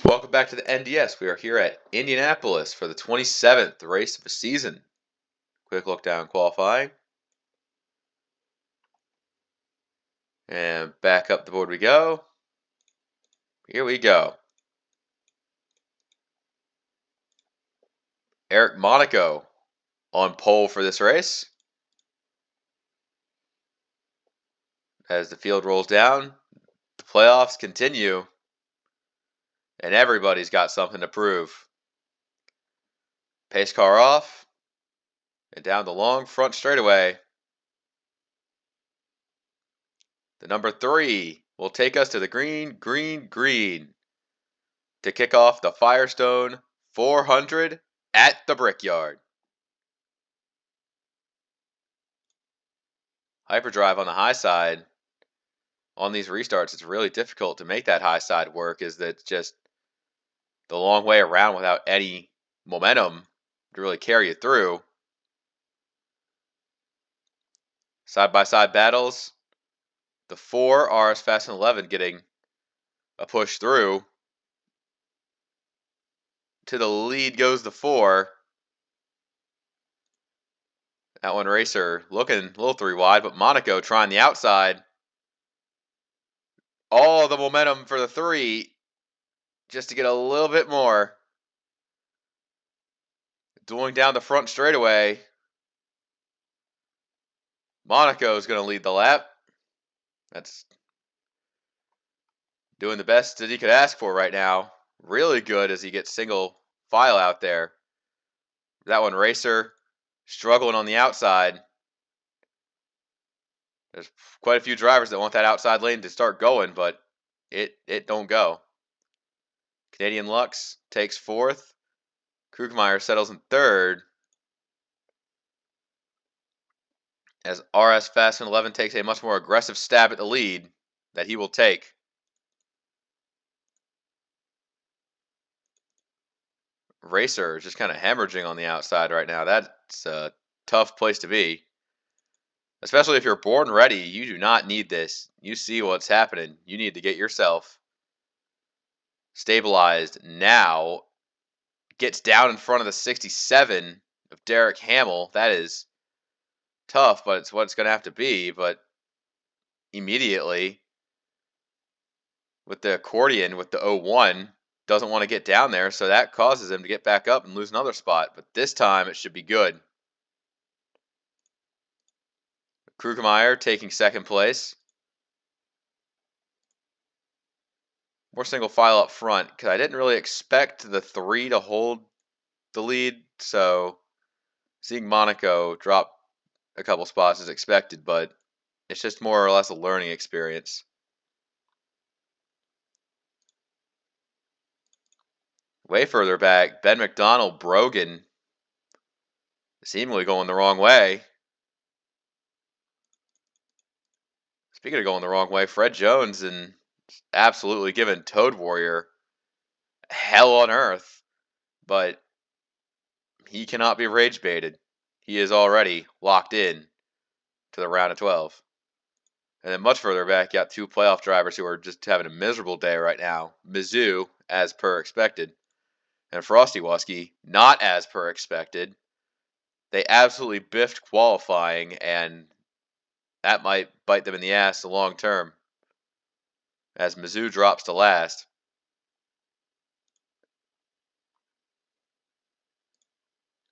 Welcome back to the NDS. We are here at Indianapolis for the 27th race of the season. Quick look down qualifying. And back up the board we go. Here we go. Eric Monaco on pole for this race. As the field rolls down, the playoffs continue. And everybody's got something to prove. Pace car off. And down the long front straightaway. The number 3 will take us to the green to kick off the Firestone 400 at the Brickyard. Hyperdrive on the high side. On these restarts, it's really difficult to make that high side work, is that just the long way around without any momentum to really carry you through. Side-by-side battles. The 4 RS Fast and 11 getting a push through. To the lead goes the 4. That one Racer looking a little 3 wide, but Monaco trying the outside. All the momentum for the 3 just to get a little bit more. Dueling down the front straightaway. Monaco is going to lead the lap. That's doing the best that he could ask for right now. Really good as he gets single file out there. That one Racer struggling on the outside. There's quite a few drivers that want that outside lane to start going, but it don't go. Canadian Lux takes 4th. Krugmeyer settles in 3rd. As RS Fast and 11 takes a much more aggressive stab at the lead that he will take. Racer is just kind of hemorrhaging on the outside right now. That's a tough place to be. Especially if you're born ready, you do not need this. You see what's happening. You need to get yourself stabilized now. Gets down in front of the 67 of Derek Hamill. That is tough, but it's what it's going to have to be. But immediately, with the accordion, with the 01, doesn't want to get down there, so that causes him to get back up and lose another spot. But this time, it should be good. Krugmeyer taking 2nd place. More single file up front, because I didn't really expect the 3 to hold the lead, so seeing Monaco drop a couple spots is expected, but it's just more or less a learning experience. Way further back, Ben McDonald, Brogan, seemingly going the wrong way. Speaking of going the wrong way, Fred Jones and absolutely giving Toad Warrior hell on earth, but he cannot be rage baited. He is already locked in to the round of 12. And then much further back, you got 2 playoff drivers who are just having a miserable day right now. Mizzou, as per expected, and Frosty Wusky, not as per expected. They absolutely biffed qualifying, and that might bite them in the ass the long term, as Mizzou drops to last.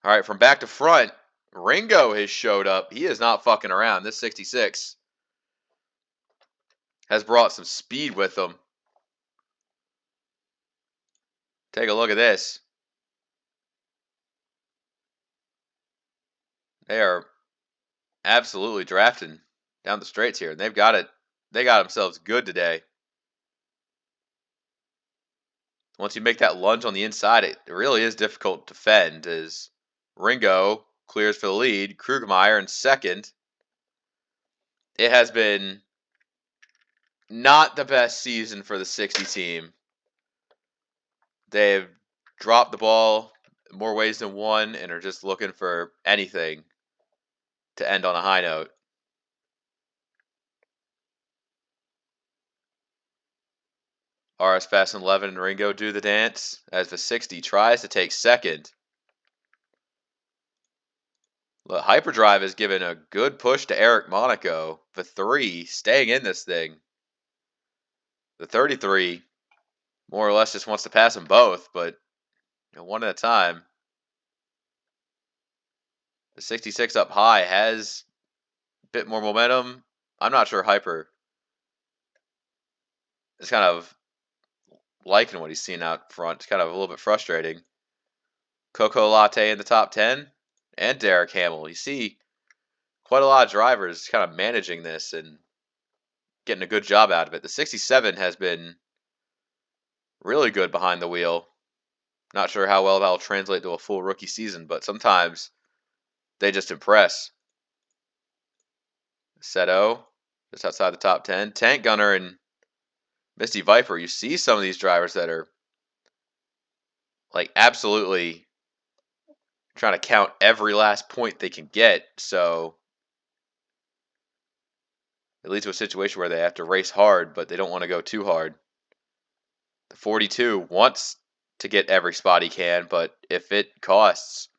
All right, from back to front, Ringo has showed up. He is not fucking around. This 66 has brought some speed with him. Take a look at this. They are absolutely drafting down the straights here, and they've got it. They got themselves good today. Once you make that lunge on the inside, it really is difficult to defend, as Ringo clears for the lead. Krugmeyer in 2nd. It has been not the best season for the 60 team. They've dropped the ball more ways than one and are just looking for anything to end on a high note. RS Fast and 11 and Ringo do the dance as the 60 tries to take second. The Hyperdrive is giving a good push to Eric Monaco. The 3 staying in this thing. The 33 more or less just wants to pass them both, but one at a time. The 66 up high has a bit more momentum. I'm not sure Hyper is kind of liking what he's seeing out front. It's kind of a little bit frustrating. Coco Latte in the top 10 and Derek Hamill. You see quite a lot of drivers kind of managing this and getting a good job out of it. The 67 has been really good behind the wheel. Not sure how well that'll translate to a full rookie season, but sometimes they just impress. Seto, just outside the top 10. Tank Gunner and Misty Viper. You see some of these drivers that are like absolutely trying to count every last point they can get. So it leads to a situation where they have to race hard, but they don't want to go too hard. The 42 wants to get every spot he can, but if it costs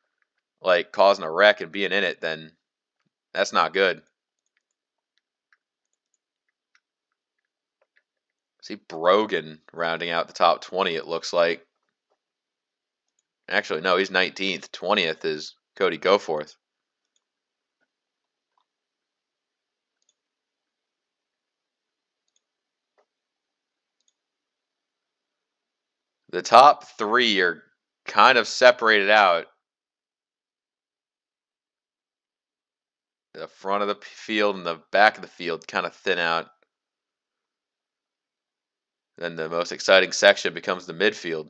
like causing a wreck and being in it, then that's not good. See Brogan rounding out the top 20, it looks like. Actually, no, he's 19th. 20th is Cody Goforth. The top 3 are kind of separated out. The front of the field and the back of the field kind of thin out. Then the most exciting section becomes the midfield.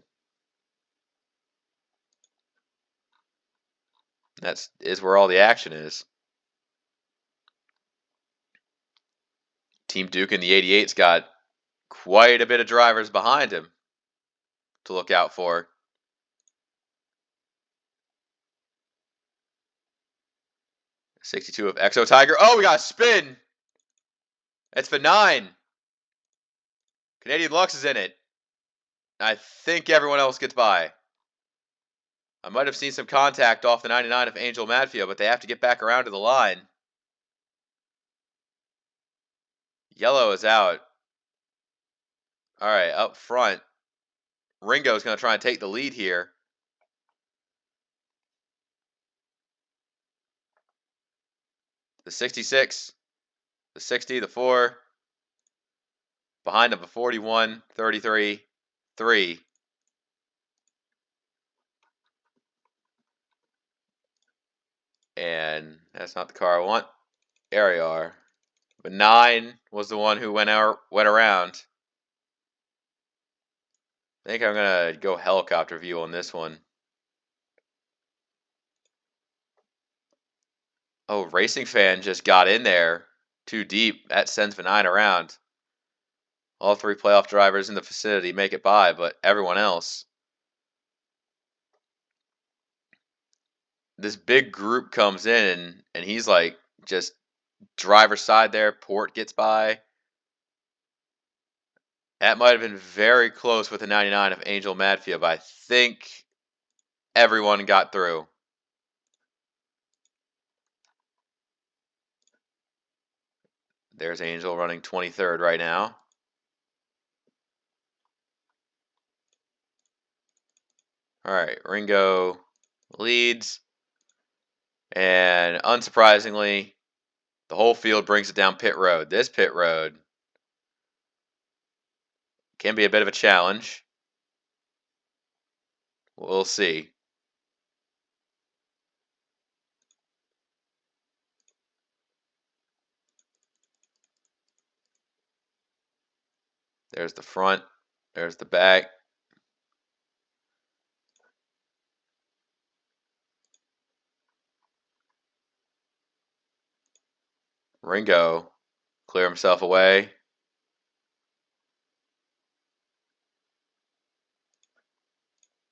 That is where all the action is. Team Duke in the 88's got quite a bit of drivers behind him to look out for. '62 of Exo Tiger. Oh, we got a spin. It's the 9. Canadian Lux is in it. I think everyone else gets by. I might have seen some contact off the 99 of Angel Madfield, but they have to get back around to the line. Yellow is out. All right, up front. Ringo is going to try and take the lead here. The 66, the 60, the 4. Behind him, the 41, 33, 3. And that's not the car I want. There we are. But 9 was the one who went around. I think I'm going to go helicopter view on this one. Oh, Racing Fan just got in there too deep. That sends the 9 around. All 3 playoff drivers in the vicinity make it by, but everyone else. This big group comes in, and he's like just driver's side there. Port gets by. That might have been very close with the 99 of Angel Madfield, but I think everyone got through. There's Angel running 23rd right now. All right, Ringo leads. And unsurprisingly, the whole field brings it down pit road. This pit road can be a bit of a challenge. We'll see. There's the front. There's the back. Ringo clear himself away.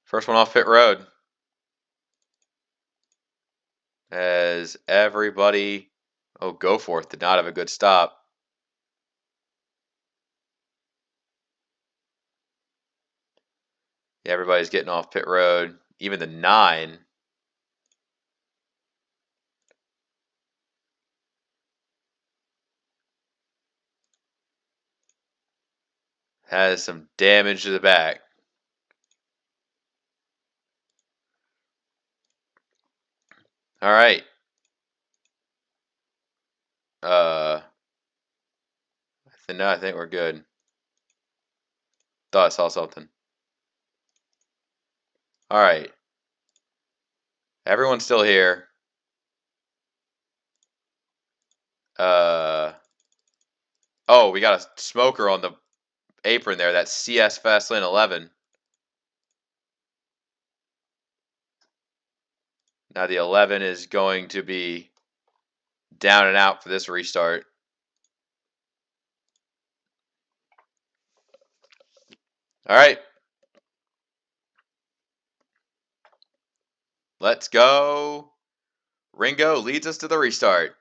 First one off pit road. As everybody, Goforth did not have a good stop. Yeah, everybody's getting off pit road. Even the 9. Has some damage to the back. All right. I think we're good. Thought I saw something. All right. Everyone's still here. Oh, we got a smoker on the apron there. That's CS Fastlane 11. Now the 11 is going to be down and out for this restart. All right. Let's go. Ringo leads us to the restart.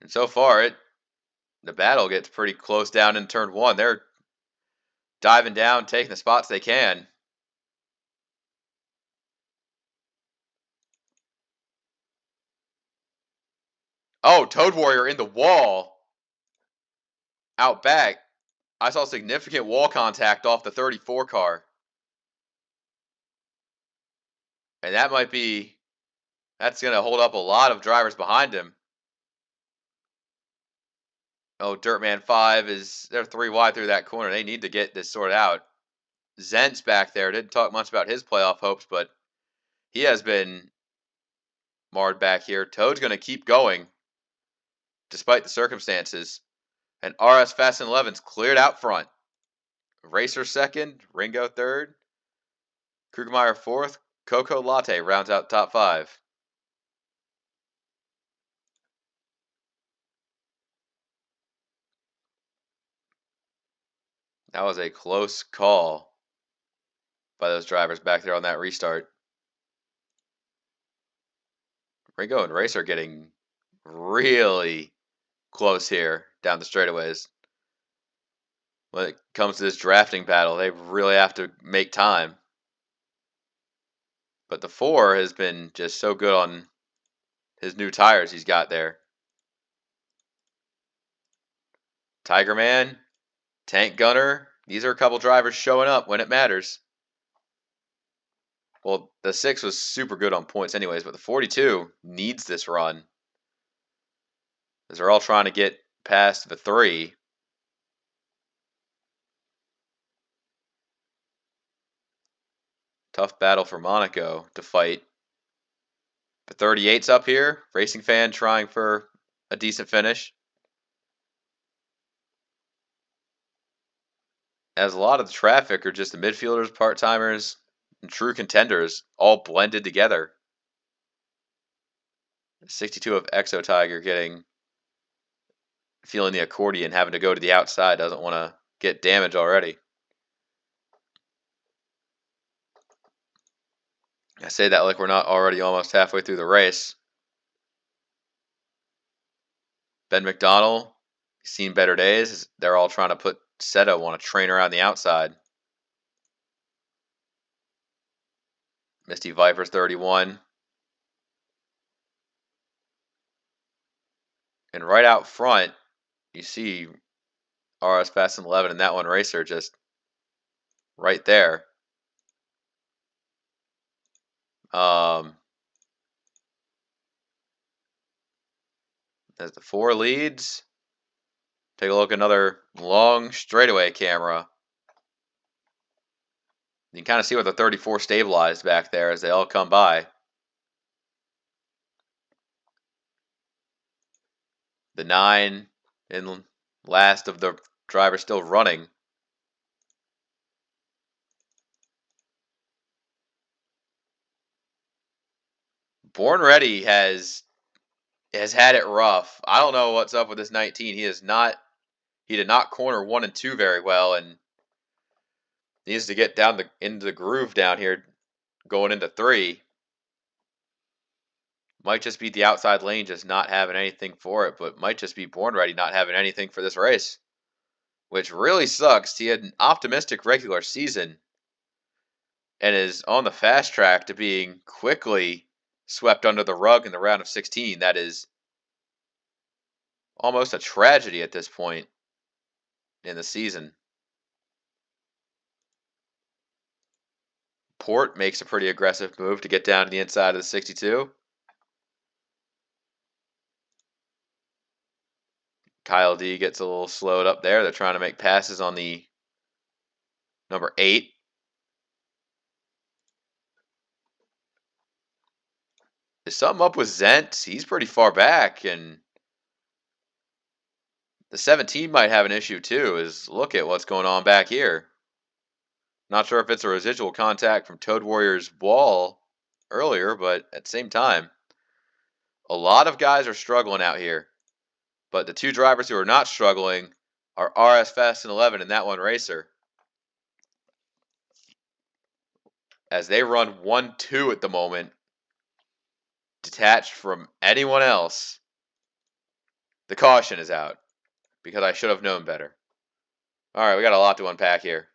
And so far, the battle gets pretty close down in turn 1. They're diving down, taking the spots they can. Oh, Toad Warrior in the wall. Out back. I saw significant wall contact off the 34 car. And that's going to hold up a lot of drivers behind him. Oh, Dirtman 5 they're 3 wide through that corner. They need to get this sorted out. Zent's back there. Didn't talk much about his playoff hopes, but he has been marred back here. Toad's going to keep going despite the circumstances. And RS Fast and 11's cleared out front. Racer second, Ringo third, Krugermeyer fourth, Coco Latte rounds out top 5. That was a close call by those drivers back there on that restart. Ringo and Racer getting really close here down the straightaways. When it comes to this drafting battle, they really have to make time. But the 4 has been just so good on his new tires he's got there. Tiger Man, Tank Gunner, these are a couple drivers showing up when it matters. Well, the 6 was super good on points anyways, but the 42 needs this run. As they're all trying to get past the 3. Tough battle for Monaco to fight. The 38's up here. Racing Fan trying for a decent finish. As a lot of the traffic are just the midfielders, part-timers, and true contenders all blended together. 62 of Exo Tiger feeling the accordion, having to go to the outside, doesn't want to get damage already. I say that like we're not already almost halfway through the race. Ben McDonald, seen better days. They're all trying to put Seto on a trainer on the outside. Misty Vipers 31. And right out front, you see RS Fast and 11 and that one Racer just right there. As the 4 leads, take a look at another long straightaway camera. You can kind of see what the 34 stabilized back there as they all come by. The 9 in last of the drivers still running. Born Ready has had it rough. I don't know what's up with this 19. He did not corner 1 and 2 very well, and needs to get down into the groove down here going into 3. Might just be the outside lane just not having anything for it, but might just be Born Ready not having anything for this race. which really sucks. He had an optimistic regular season and is on the fast track to being quickly swept under the rug in the round of 16. That is almost a tragedy at this point in the season. Port makes a pretty aggressive move to get down to the inside of the 62. Kyle D gets a little slowed up there. They're trying to make passes on the number 8. Is something up with Zent? He's pretty far back, and the 17 might have an issue too. Look at what's going on back here. Not sure if it's a residual contact from Toad Warrior's wall earlier, but at the same time, a lot of guys are struggling out here. But the two drivers who are not struggling are RS Fast and 11 and that one Racer. As they run 1-2 at the moment, detached from anyone else. The caution is out because I should have known better. All right, we got a lot to unpack here.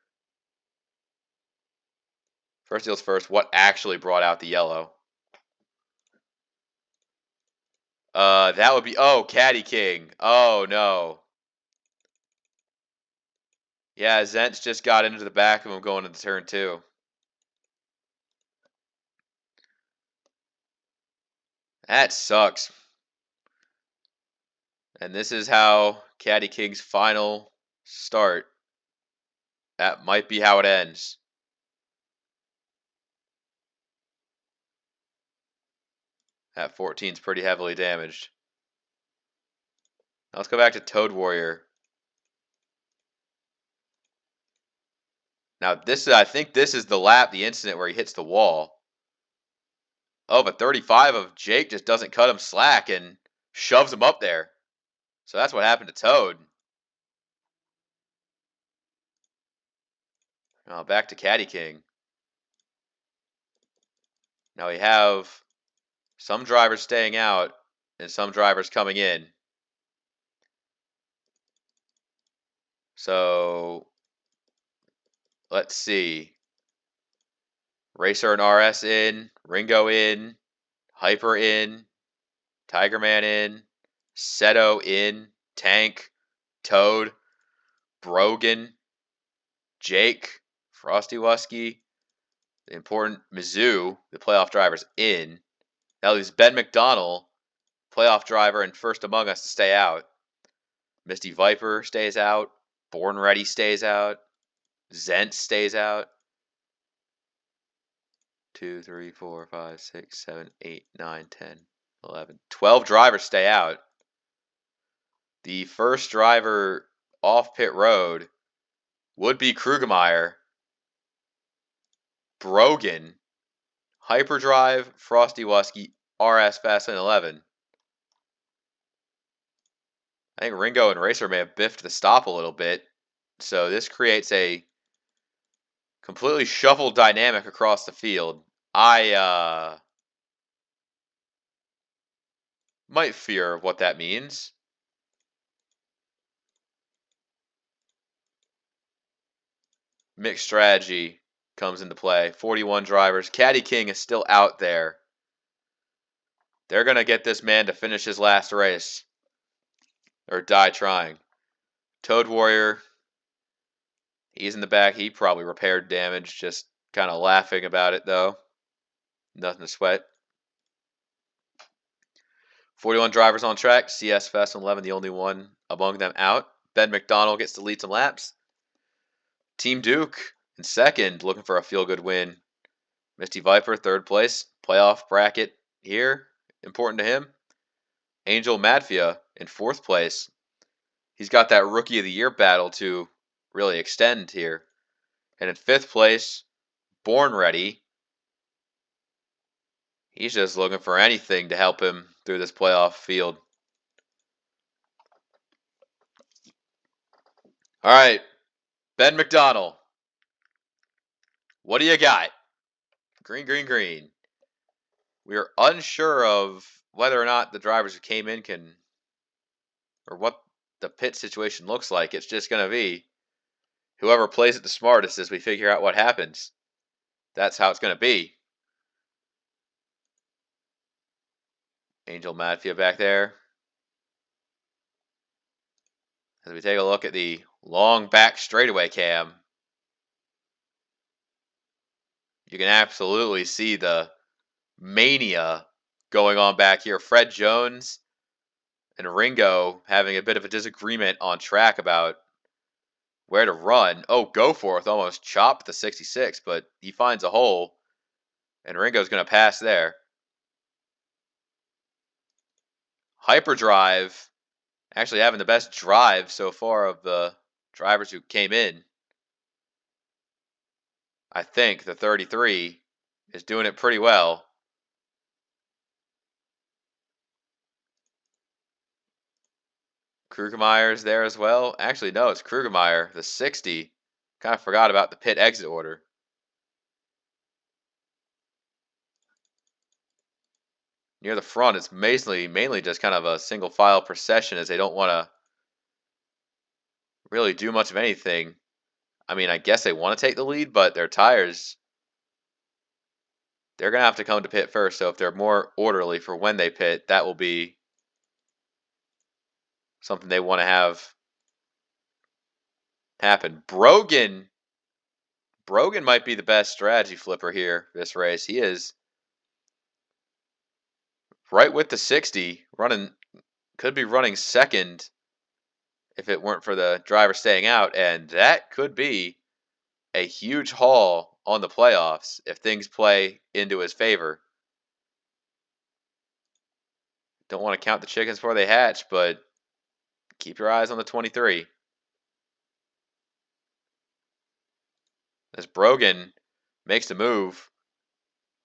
First deals first, what actually brought out the yellow? That would be, Caddy King. Oh, no. Yeah, Zent's just got into the back of him going into turn 2. That sucks. And this is how Caddy King's final start. That might be how it ends. That 14's pretty heavily damaged. Now let's go back to Toad Warrior. Now I think this is the incident where he hits the wall. Oh, but 35 of Jake just doesn't cut him slack and shoves him up there. So that's what happened to Toad. Now back to Caddy King. Now we have some drivers staying out and some drivers coming in. So let's see. Racer and RS in, Ringo in, Hyper in, Tiger Man in, Seto in, Tank, Toad, Brogan, Jake, Frosty Wusky, the important Mizzou, the playoff drivers in. That leaves Ben McDonald, playoff driver and first among us, to stay out. Misty Viper stays out. Born Ready stays out. Zent stays out. 2, 3, 4, 5, 6, 7, 8, 9, 10, 11. 12 drivers stay out. The first driver off pit road would be Krugemeyer, Brogan, Hyperdrive, Frosty Wusky, RS Fastlane 11. I think Ringo and Racer may have biffed the stop a little bit. So this creates a completely shuffled dynamic across the field. I might fear what that means. Mixed strategy comes into play. 41 drivers. Caddy King is still out there. They're going to get this man to finish his last race. Or die trying. Toad Warrior, he's in the back. He probably repaired damage. Just kind of laughing about it, though. Nothing to sweat. 41 drivers on track. CS Fast 11, the only one among them out. Ben McDonald gets to lead some laps. Team Duke in second, looking for a feel-good win. Misty Viper, third place. Playoff bracket here, important to him. Angel Madfia in fourth place. He's got that Rookie of the Year battle to really extend here. And in fifth place, Born Ready. He's just looking for anything to help him through this playoff field. All right, Ben McDonald. What do you got? Green, green, green. We are unsure of whether or not the drivers who came in can, or what the pit situation looks like. It's just going to be whoever plays it the smartest as we figure out what happens. That's how it's going to be. Angel Madfia back there. As we take a look at the long back straightaway cam, you can absolutely see the mania going on back here. Fred Jones and Ringo having a bit of a disagreement on track about where to run. Oh, Goforth almost chopped the 66, but he finds a hole, and Ringo's going to pass there. Hyperdrive actually having the best drive so far of the drivers who came in. I think the 33 is doing it pretty well. Krugemeyer's there as well. Actually, no, it's Krugemeyer, the 60. Kind of forgot about the pit exit order. Near the front, it's mainly just kind of a single file procession as they don't want to really do much of anything. I mean, I guess they want to take the lead, but their tires, they're going to have to come to pit first. So if they're more orderly for when they pit, that will be something they want to have happen. Brogan might be the best strategy flipper here this race. He is right with the 60, could be running second if it weren't for the driver staying out, and that could be a huge haul on the playoffs if things play into his favor. Don't want to count the chickens before they hatch, but keep your eyes on the 23. As Brogan makes the move,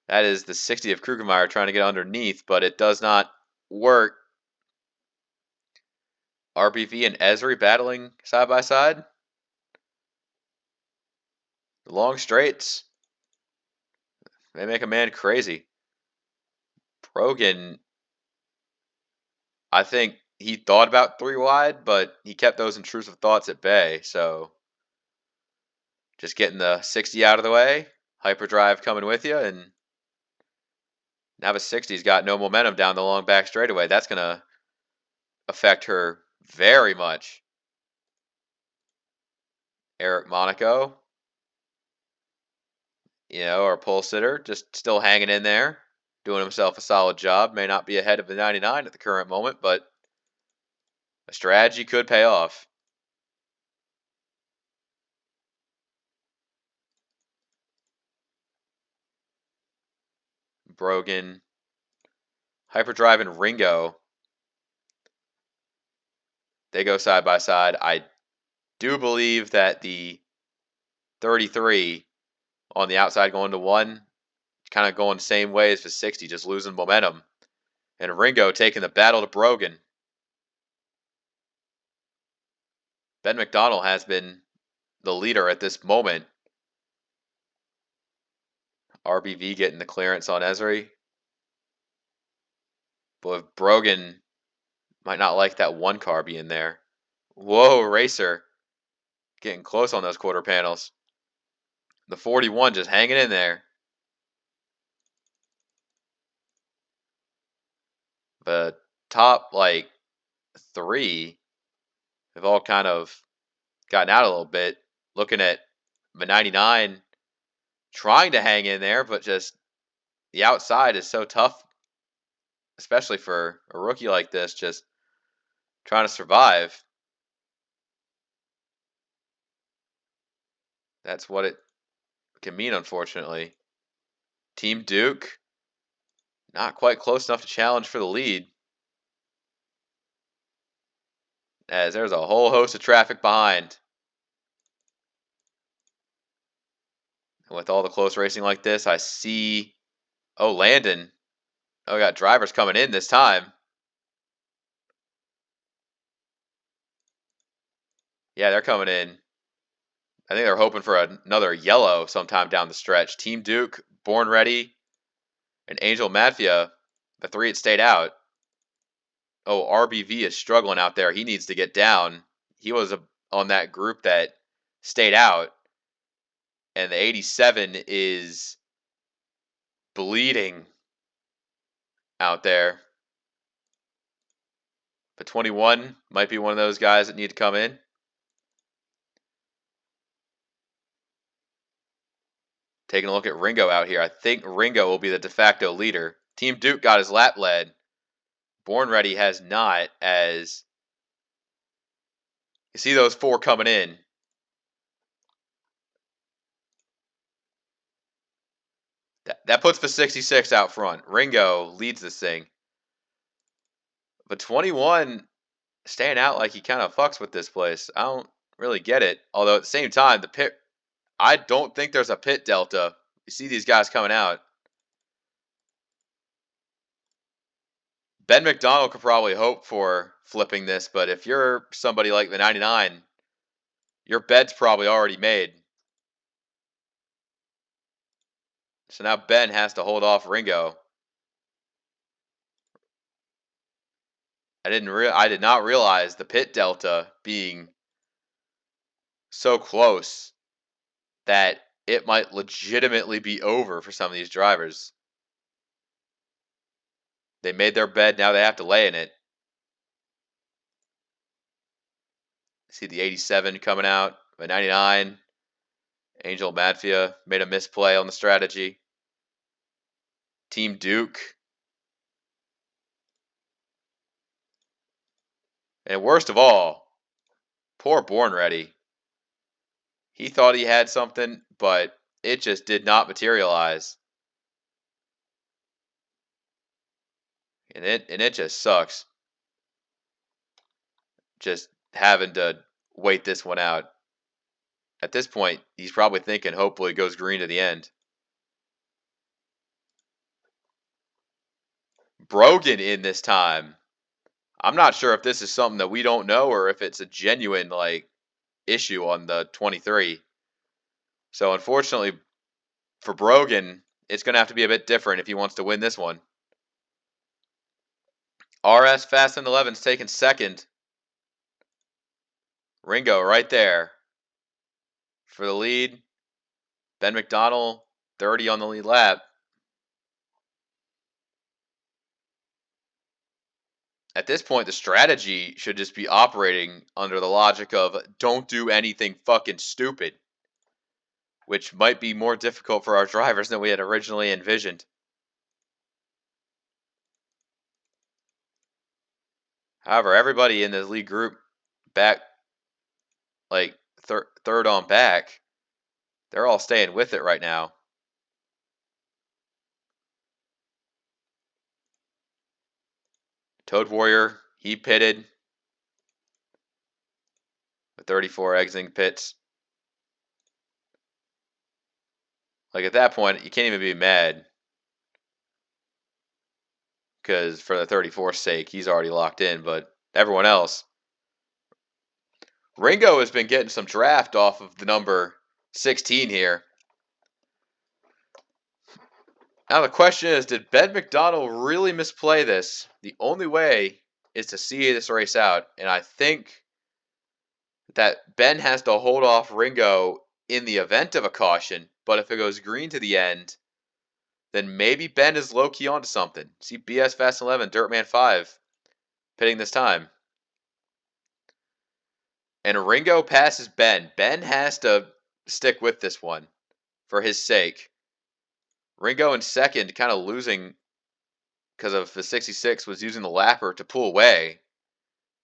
that is the 60 of Krugemeyer trying to get underneath, but it does not work. RBV and Esri battling side by side. The long straights, they make a man crazy. Brogan, I think he thought about 3 wide, but he kept those intrusive thoughts at bay. So just getting the 60 out of the way, hyperdrive coming with you, and now the 60's got no momentum down the long back straightaway. That's going to affect her very much. Eric Monaco, our pole sitter, just still hanging in there, doing himself a solid job. May not be ahead of the 99 at the current moment, but a strategy could pay off. Brogan, Hyperdrive, and Ringo, they go side by side. I do believe that the 33 on the outside going to 1, kind of going the same way as the 60, just losing momentum. And Ringo taking the battle to Brogan. Ben McDonald has been the leader at this moment. RBV getting the clearance on Esri. But Brogan might not like that 1 car being there. Whoa, Racer. Getting close on those quarter panels. The 41 just hanging in there. The top, 3 have all kind of gotten out a little bit. Looking at the 99 trying to hang in there, but just the outside is so tough, especially for a rookie like this, just trying to survive. That's what it can mean, unfortunately. Team Duke, not quite close enough to challenge for the lead. As there's a whole host of traffic behind. And with all the close racing like this, I see, Landon. We got drivers coming in this time. Yeah, they're coming in. I think they're hoping for another yellow sometime down the stretch. Team Duke, Born Ready, and Angel Mafia, the 3 had stayed out. Oh, RBV is struggling out there. He needs to get down. He was on that group that stayed out. And the 87 is bleeding out there. But 21 might be one of those guys that need to come in. Taking a look at Ringo out here. I think Ringo will be the de facto leader. Team Duke got his lap led. Born Ready has not, as you see those 4 coming in. That puts the 66 out front. Ringo leads this thing. But 21 staying out like he kind of fucks with this place. I don't really get it. Although at the same time, the pit, I don't think there's a pit delta. You see these guys coming out. Ben McDonald could probably hope for flipping this, but if you're somebody like the 99, your bed's probably already made. So now Ben has to hold off Ringo. I did not realize the pit delta being so close that it might legitimately be over for some of these drivers. They made their bed, now they have to lay in it. See the 87 coming out, the 99. Angel Madfia made a misplay on the strategy. Team Duke. And worst of all, poor Born Ready. He thought he had something, but it just did not materialize. And it just sucks. Just having to wait this one out. At this point, he's probably thinking hopefully it goes green to the end. Brogan in this time. I'm not sure if this is something that we don't know or if it's a genuine issue on the 23. So unfortunately for Brogan, it's going to have to be a bit different if he wants to win this one. RS Fast and 11's taking second. Ringo right there for the lead. Ben McDonald, 30 on the lead lap. At this point, the strategy should just be operating under the logic of don't do anything fucking stupid, which might be more difficult for our drivers than we had originally envisioned. However, everybody in the lead group back, third on back, they're all staying with it right now. Toad Warrior, he pitted. The 34 exiting pits. At that point, you can't even be mad. Because for the 34's sake, he's already locked in. But everyone else. Ringo has been getting some draft off of the number 16 here. Now the question is, did Ben McDonald really misplay this? The only way is to see this race out. And I think that Ben has to hold off Ringo in the event of a caution. But if it goes green to the end, then maybe Ben is low-key onto something. See BS Fast 11, Dirtman 5, pitting this time. And Ringo passes Ben. Ben has to stick with this one for his sake. Ringo in second, kind of losing because of the 66, was using the lapper to pull away.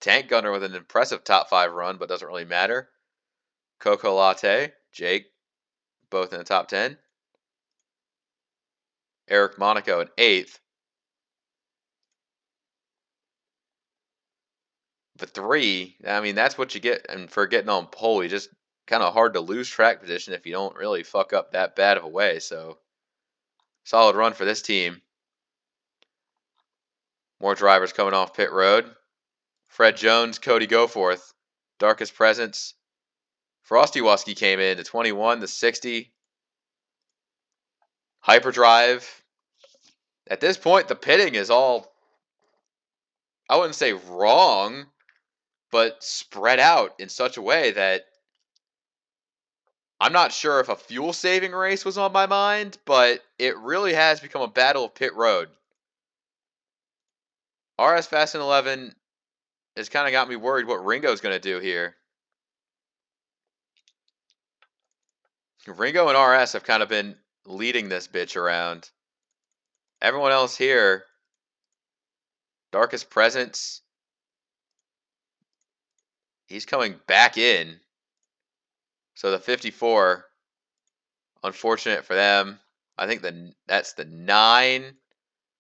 Tank Gunner with an impressive top 5 run, but doesn't really matter. Coco Latte, Jake, both in the top 10. Eric Monaco in 8th. But 3, I mean, that's what you get. And for getting on pole, you just kind of hard to lose track position if you don't really fuck up that bad of a way. So, solid run for this team. More drivers coming off pit road. Fred Jones, Cody Goforth, Darkest Presence. Frosty Wusky came in to 21, the 60. Hyperdrive. At this point, the pitting is all... I wouldn't say wrong, but spread out in such a way that I'm not sure if a fuel saving race was on my mind, but it really has become a battle of pit road. RS Fast and 11 has kind of got me worried what Ringo's going to do here. Ringo and RS have kind of been leading this bitch around. Everyone else here, Darkest Presence, he's coming back in. So the 54, unfortunate for them. I think that's the 9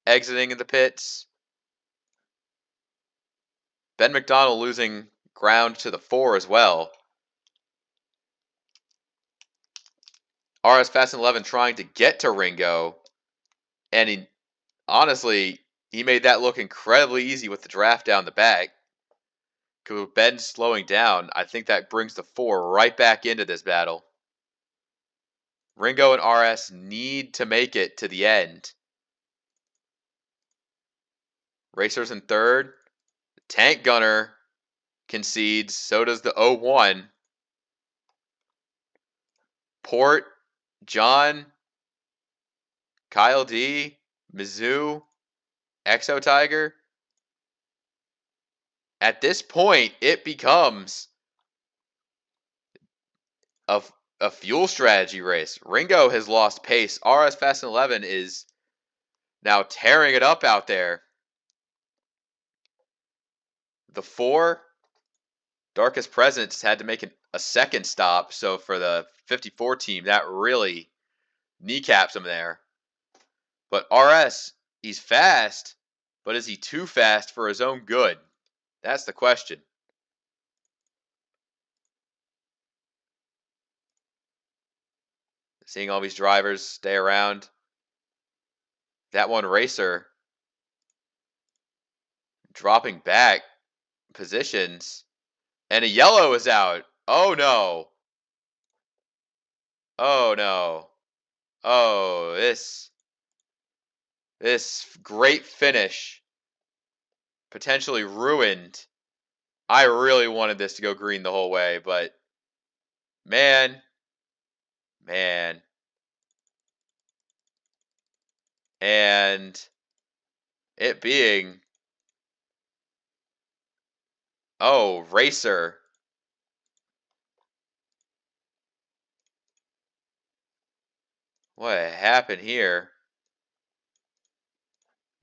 exiting in the pits. Ben McDonald losing ground to the 4 as well. RS Fast and 11 trying to get to Ringo. And honestly, he made that look incredibly easy with the draft down the back. Because with Ben slowing down, I think that brings the 4 right back into this battle. Ringo and RS need to make it to the end. Racers in third. Tank Gunner concedes. So does the 01. Port, John, Kyle D, Mizzou, Exo Tiger. At this point, it becomes a fuel strategy race. Ringo has lost pace. RS Fast and 11 is now tearing it up out there. The 4, Darkest Presence, had to make a second stop. So for the 54 team, that really kneecaps him there. But RS, he's fast, but is he too fast for his own good? That's the question. Seeing all these drivers stay around. That one racer dropping back positions. And a yellow is out. Oh no. Oh no. Oh, this great finish potentially ruined. I really wanted this to go green the whole way, but man. And it being, oh, racer. What happened here?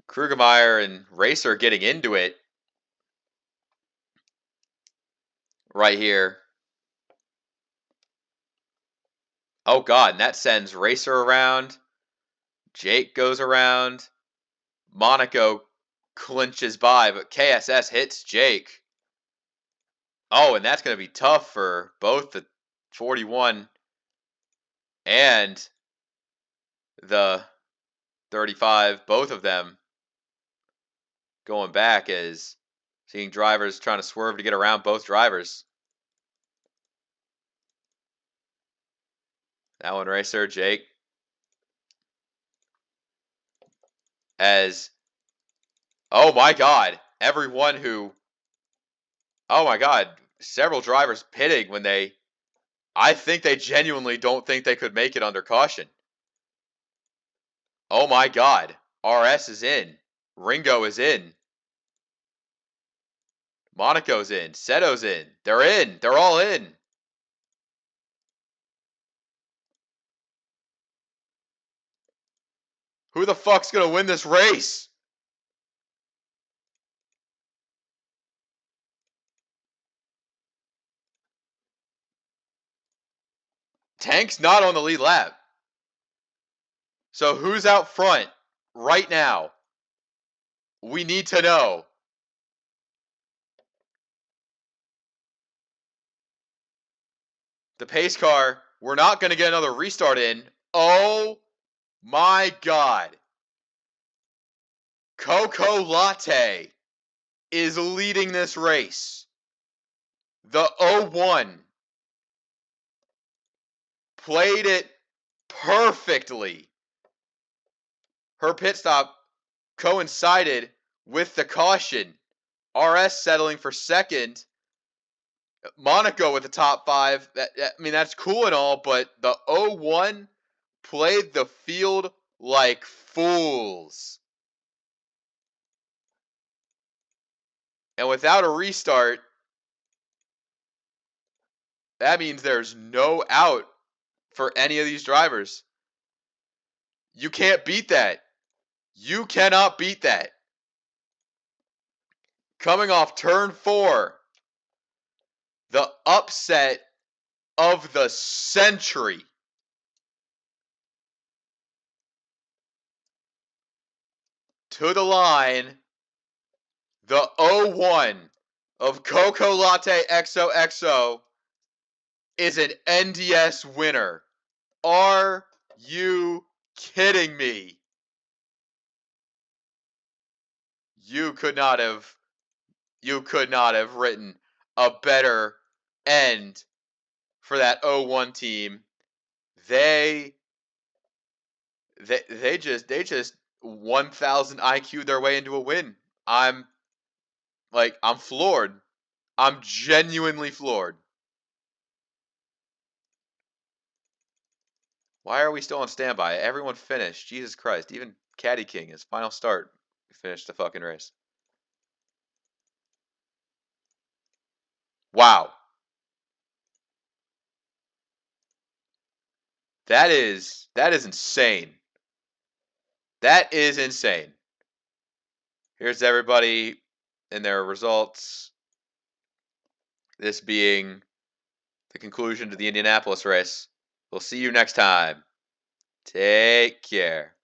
Krugemeyer and Racer getting into it right here. Oh god, and that sends Racer around. Jake goes around. Monaco clinches by, but KSS hits Jake. Oh, and that's going to be tough for both the 41 and the 35, both of them going back, as seeing drivers trying to swerve to get around both drivers. That one Racer, Jake. As, oh my god, everyone who, oh my god, several drivers pitting when I think they genuinely don't think they could make it under caution. Oh my god, RS is in. Ringo is in. Monaco's in. Seto's in. They're in. They're all in. Who the fuck's gonna win this race? Tank's not on the lead lap. So who's out front right now? We need to know. The pace car, we're not going to get another restart in. Oh my god. Coco Latte is leading this race. The 01 played it perfectly. Her pit stop coincided with the caution. RS settling for second. Monaco with the top 5. I mean, that's cool and all, but the 0-1 played the field like fools. And without a restart, that means there's no out for any of these drivers. You can't beat that. You cannot beat that. Coming off turn 4, the upset of the century. To the line, the 0-1 of Coco Latte XOXO is an NDS winner. Are you kidding me? You could not have written a better end for that 0-1 team. They just 1000 IQ their way into a win. I'm floored. I'm genuinely floored. Why are we still on standby? Everyone finished. Jesus Christ. Even Caddy King, his final start, finished the fucking race. Wow. That is insane. That is insane. Here's everybody and their results. This being the conclusion to the Indianapolis race. We'll see you next time. Take care.